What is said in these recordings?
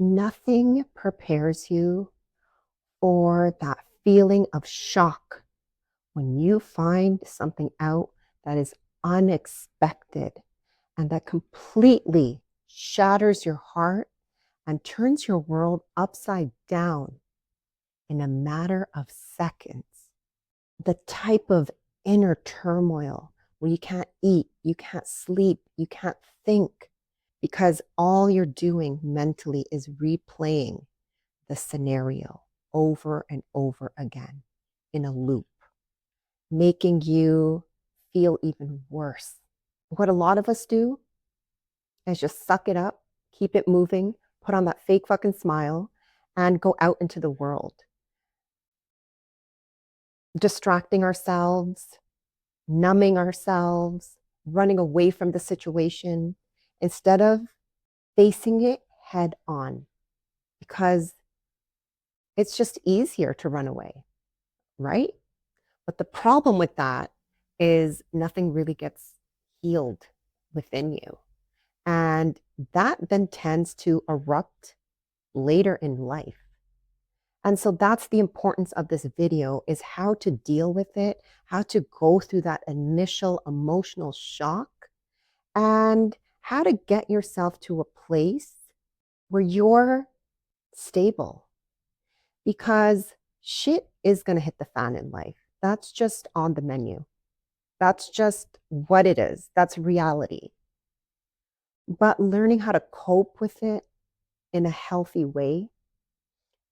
Nothing prepares you for that feeling of shock when you find something out that is unexpected and that completely shatters your heart and turns your world upside down in a matter of seconds. The type of inner turmoil where you can't eat, you can't sleep, you can't think because all you're doing mentally is replaying the scenario over and over again in a loop, making you feel even worse. What a lot of us do is just suck it up, keep it moving, put on that fake fucking smile, and go out into the world, distracting ourselves, numbing ourselves, running away from the situation instead of facing it head on because it's just easier to run away, right? But the problem with that is nothing really gets healed within you. And that then tends to erupt later in life. And so that's the importance of this video is how to deal with it, how to go through that initial emotional shock, and how to get yourself to a place where you're stable. Because shit is going to hit the fan in life. That's just on the menu. That's just what it is. That's reality. But learning how to cope with it in a healthy way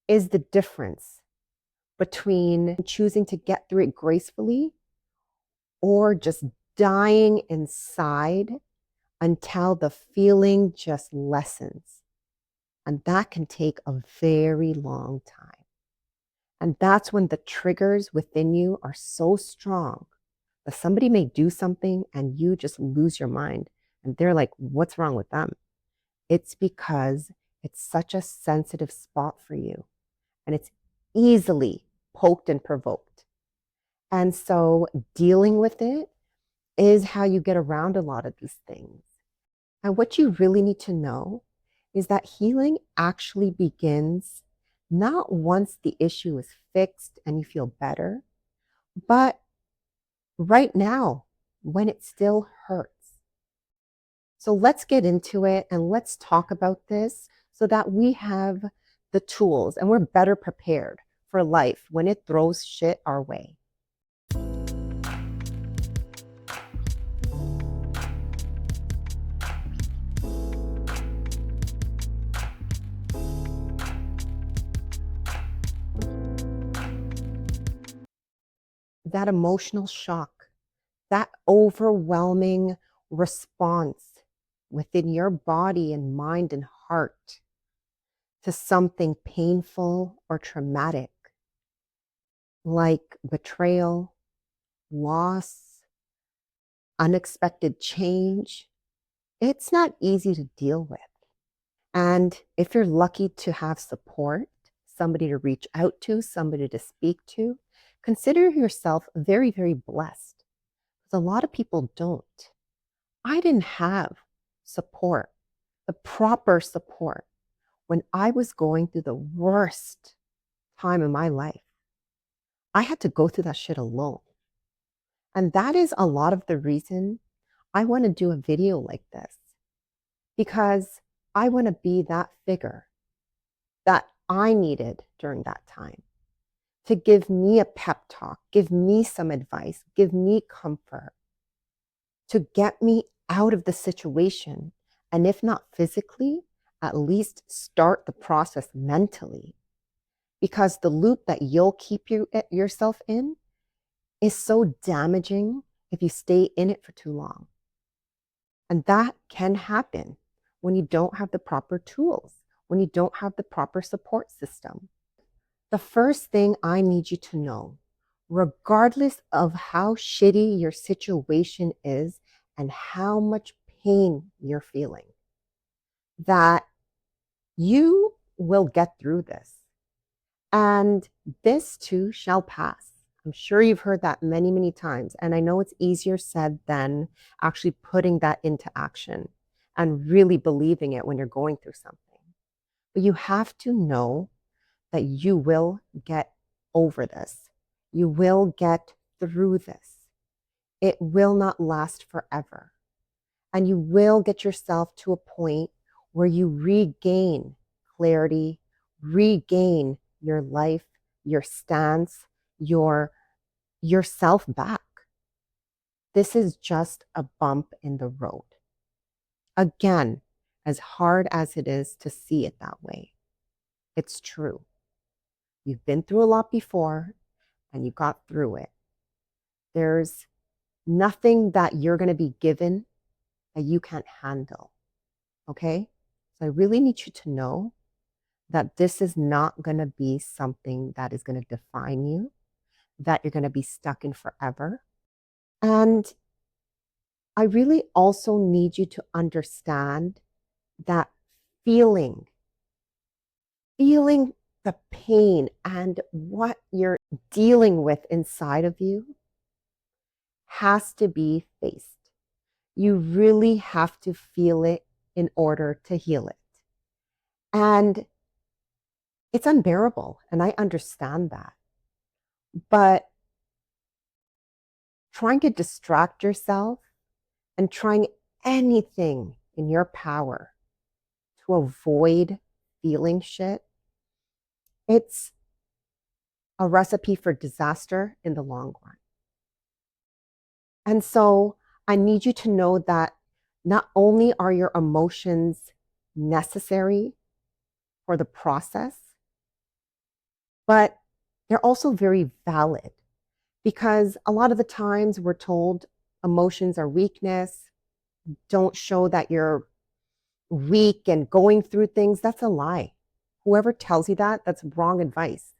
is the difference between choosing to get through it gracefully or just dying inside until the feeling just lessens. And that can take a very long time. And that's when the triggers within you are so strong that somebody may do something and you just lose your mind. And they're like, what's wrong with them? It's because it's such a sensitive spot for you and it's easily poked and provoked. And so dealing with it is how you get around a lot of these things. And what you really need to know is that healing actually begins not once the issue is fixed and you feel better, but right now when it still hurts. So let's get into it and let's talk about this so that we have the tools and we're better prepared for life when it throws shit our way. That emotional shock, that overwhelming response within your body and mind and heart to something painful or traumatic, like betrayal, loss, unexpected change, it's not easy to deal with. And if you're lucky to have support, somebody to reach out to, somebody to speak to, consider yourself very, very blessed. Because a lot of people don't. I didn't have support, the proper support, when I was going through the worst time in my life. I had to go through that shit alone. And that is a lot of the reason I want to do a video like this, because I want to be that figure that I needed during that time to give me a pep talk, give me some advice, give me comfort, to get me out of the situation. And if not physically, at least start the process mentally. Because the loop that you'll keep yourself in is so damaging if you stay in it for too long. And that can happen when you don't have the proper tools, when you don't have the proper support system. The first thing I need you to know, regardless of how shitty your situation is and how much pain you're feeling, that you will get through this. And this too shall pass. I'm sure you've heard that many, many times. And I know it's easier said than actually putting that into action and really believing it when you're going through something. But you have to know that you will get over this. You will get through this. It will not last forever. And you will get yourself to a point where you regain clarity, regain your life, your stance, your yourself back. This is just a bump in the road. Again, as hard as it is to see it that way, it's true. You've been through a lot before and you got through it. There's nothing that you're going to be given that you can't handle. Okay? So I really need you to know that this is not going to be something that is going to define you, that you're going to be stuck in forever. And I really also need you to understand that feeling the pain and what you're dealing with inside of you has to be faced. You really have to feel it in order to heal it. And it's unbearable, and I understand that. But trying to distract yourself and trying anything in your power to avoid feeling shit, it's a recipe for disaster in the long run. And so I need you to know that not only are your emotions necessary for the process, but they're also very valid, because a lot of the times we're told emotions are weakness, don't show that you're weak and going through things. That's a lie. Whoever tells you that, that's wrong advice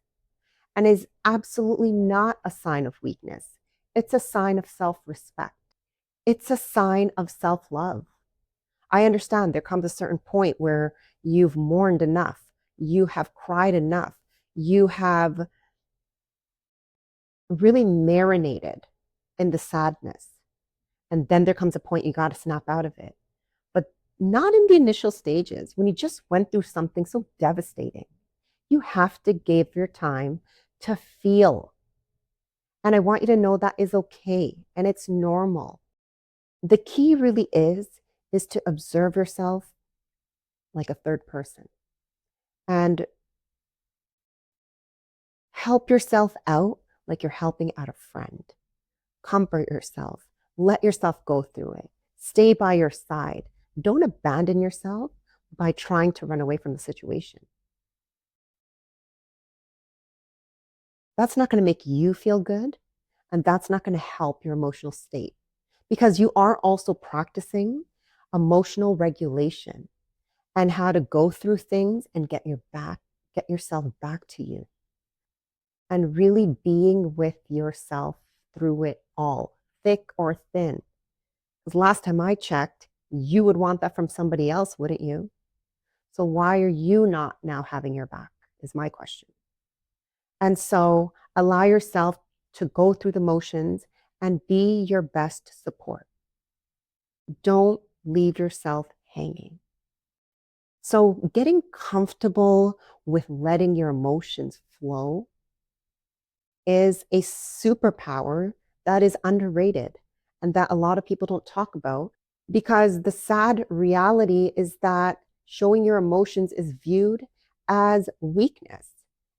and is absolutely not a sign of weakness. It's a sign of self-respect. It's a sign of self-love. I understand there comes a certain point where you've mourned enough, you have cried enough, you have really marinated in the sadness. And then there comes a point you got to snap out of it. But not in the initial stages, when you just went through something so devastating. You have to give your time to feel. And I want you to know that is okay and it's normal. The key really is to observe yourself like a third person and help yourself out like you're helping out a friend. Comfort yourself. Let yourself go through it. Stay by your side. Don't abandon yourself by trying to run away from the situation. That's not going to make you feel good, and that's not going to help your emotional state, because you are also practicing emotional regulation and how to go through things and get yourself back to you, and really being with yourself through it all, thick or thin. Because last time I checked, you would want that from somebody else, wouldn't you? So why are you not now having your back, is my question. And so allow yourself to go through the motions and be your best support. Don't leave yourself hanging. So getting comfortable with letting your emotions flow is a superpower that is underrated and that a lot of people don't talk about, because the sad reality is that showing your emotions is viewed as weakness.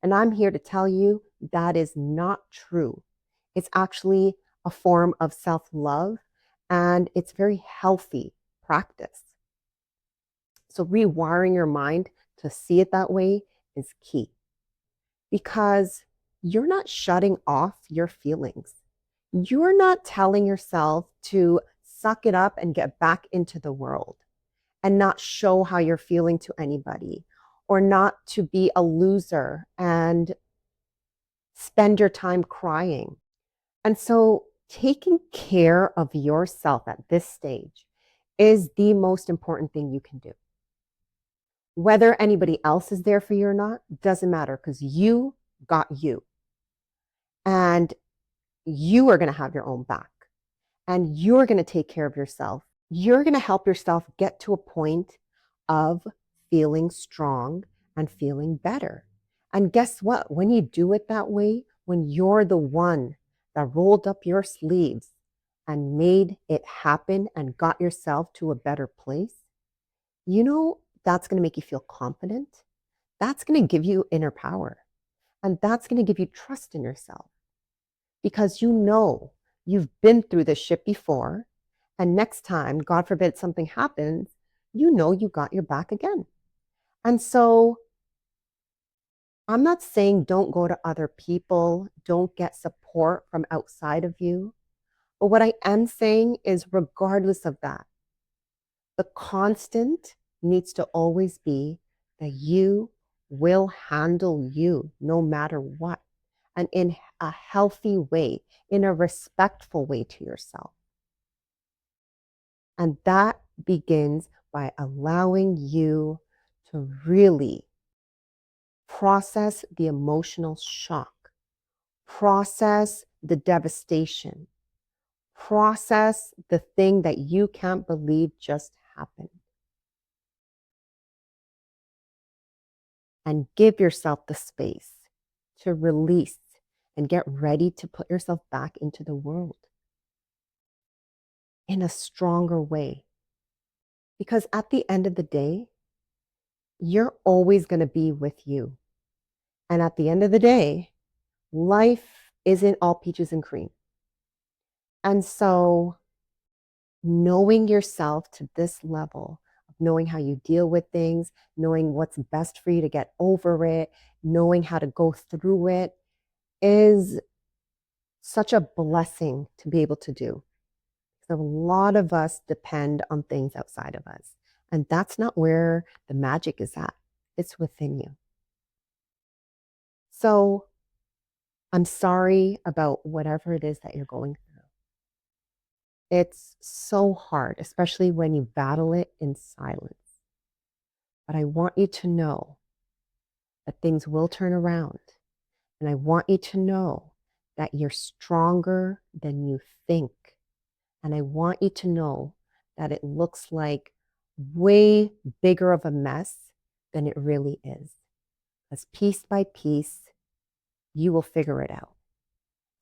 And I'm here to tell you that is not true. It's actually a form of self-love, and it's very healthy practice. So rewiring your mind to see it that way is key, because you're not shutting off your feelings. You're not telling yourself to suck it up and get back into the world and not show how you're feeling to anybody, or not to be a loser and spend your time crying. And so taking care of yourself at this stage is the most important thing you can do. Whether anybody else is there for you or not doesn't matter, because you got you. And you are going to have your own back. And you're going to take care of yourself. You're going to help yourself get to a point of feeling strong and feeling better. And guess what? When you do it that way, when you're the one that rolled up your sleeves and made it happen and got yourself to a better place, that's going to make you feel confident. That's going to give you inner power. And that's going to give you trust in yourself because you've been through this shit before. And next time, God forbid, something happens, you got your back again. And so I'm not saying don't go to other people, don't get support from outside of you. But what I am saying is, regardless of that, the constant needs to always be that you will handle you no matter what, and in a healthy way, in a respectful way to yourself. And that begins by allowing you to really process the emotional shock, process the devastation, process the thing that you can't believe just happened. And give yourself the space to release and get ready to put yourself back into the world in a stronger way. Because at the end of the day, you're always going to be with you. And at the end of the day, life isn't all peaches and cream. And so knowing yourself to this level, knowing how you deal with things, knowing what's best for you to get over it, knowing how to go through it is such a blessing to be able to do. So a lot of us depend on things outside of us. And that's not where the magic is at. It's within you. So I'm sorry about whatever it is that you're going through. It's so hard, especially when you battle it in silence. But I want you to know that things will turn around. And I want you to know that you're stronger than you think. And I want you to know that it looks like way bigger of a mess than it really is. Because piece by piece, you will figure it out.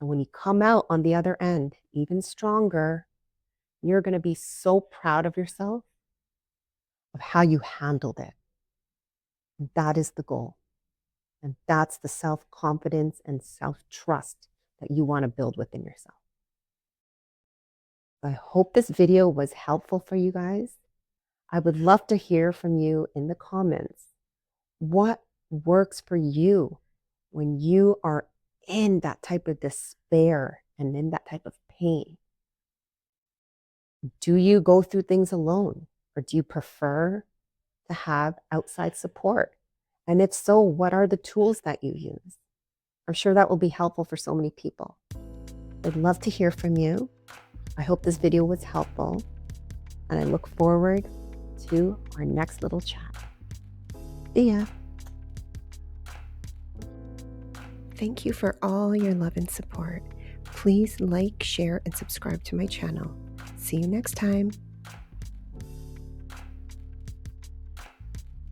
And when you come out on the other end, even stronger, you're going to be so proud of yourself, of how you handled it. And that is the goal. And that's the self-confidence and self-trust that you want to build within yourself. I hope this video was helpful for you guys. I would love to hear from you in the comments. What works for you when you are in that type of despair and in that type of pain? Do you go through things alone, or do you prefer to have outside support? And if so, what are the tools that you use? I'm sure that will be helpful for so many people. I'd love to hear from you. I hope this video was helpful, and I look forward to our next little chat. See ya. Thank you for all your love and support. Please like, share, and subscribe to my channel. See you next time.